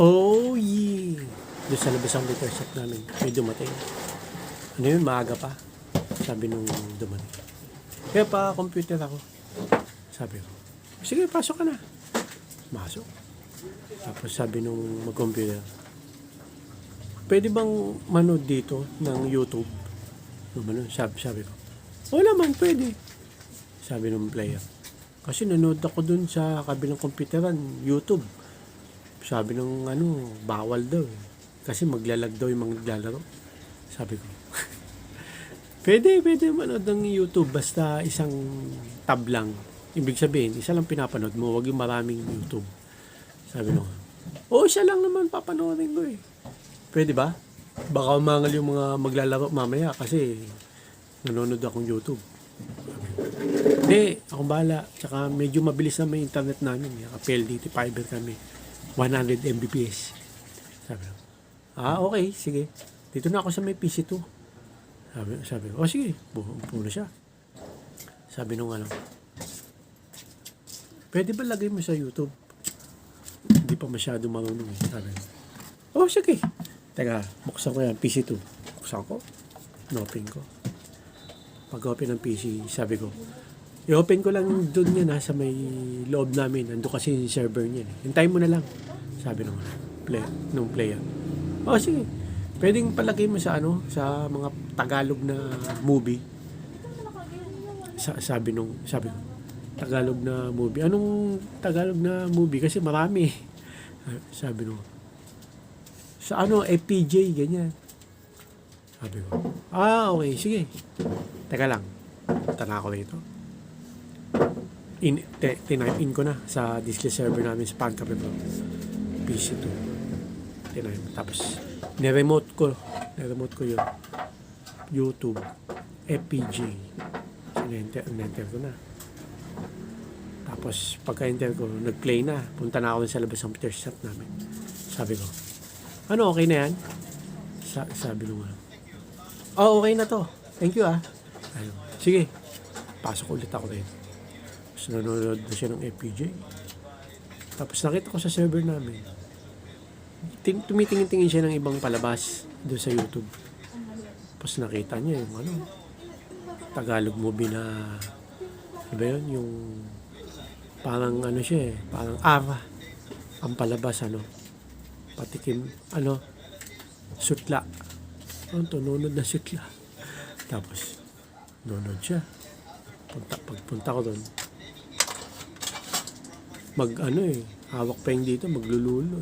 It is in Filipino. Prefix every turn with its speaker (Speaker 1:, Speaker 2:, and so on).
Speaker 1: Oh, yeah. Doon sa labas ang repair shop namin. May dumating. Ano yun, maaga pa. Sabi nung dumating. Kaya pa computer ako. Sabi ko, sige, pasok ka na. Masok. Tapos sabi nung mag-computer, pwede bang manood dito ng YouTube? Sabi ko, wala man, pwede. Sabi nung player. Kasi nanood ako dun sa kabilang computeran, YouTube. Sabi nung bawal daw. Kasi maglalag daw yung mga naglalaro. Sabi ko, pwede manood ng YouTube basta isang tab lang. Ibig sabihin, isa lang pinapanood mo, wag yung maraming YouTube. Sabi nung, isa lang naman papanoorin ko eh. Pwede ba? Baka umangal yung mga maglalaro mamaya kasi nanonood akong YouTube. Hindi, akong bahala. Tsaka medyo mabilis na may internet namin. PLDT fiber kami. 100 Mbps. Sabi ko, okay, sige. Dito na ako sa may PC2. Sabi ko, sige, puno siya. Sabi nung pwede ba lagay mo sa YouTube? Hindi pa masyado marunong eh. Sabi ko, sige. Teka, buksan ko yan, PC2. Buksan ko. Open ko. Pag-open ng PC, sabi ko, i-open ko lang doon yan sa may loob namin. Nandun kasi yung server niya. Hintayin mo na lang. Sabi nung player. Sige. Pwedeng palagay mo sa sa mga Tagalog na movie. Sabi ko, Tagalog na movie. Anong Tagalog na movie? Kasi marami. Sabi nung, sa FPJ, ganyan. Sabi ko, okay, sige. Teka lang. Tana ako rito. Tinype in ko na sa Display server namin sa Pancape Pro. PC2. Tapos, niremote ko yun. YouTube. FPJ. Enter ko na. Tapos, pagka-enter ko, nag-play na. Punta na ako sa labas ng repair shop namin. Sabi ko, okay na yan? Sabi nung okay na to. Thank you Ayun. Sige. Pasok ulit ako rin. Tapos nanonood na siya ng FPJ. Tapos nakita ko sa server namin. Tumitingin-tingin siya ng ibang palabas doon sa YouTube. Tapos nakita niya yung Tagalog movie na yun? Yung parang siya parang Ava ang palabas patikim sutla. Nunod na sutla. Tapos nunod siya. Pagpunta ko doon, hawak pa yung dito, maglululo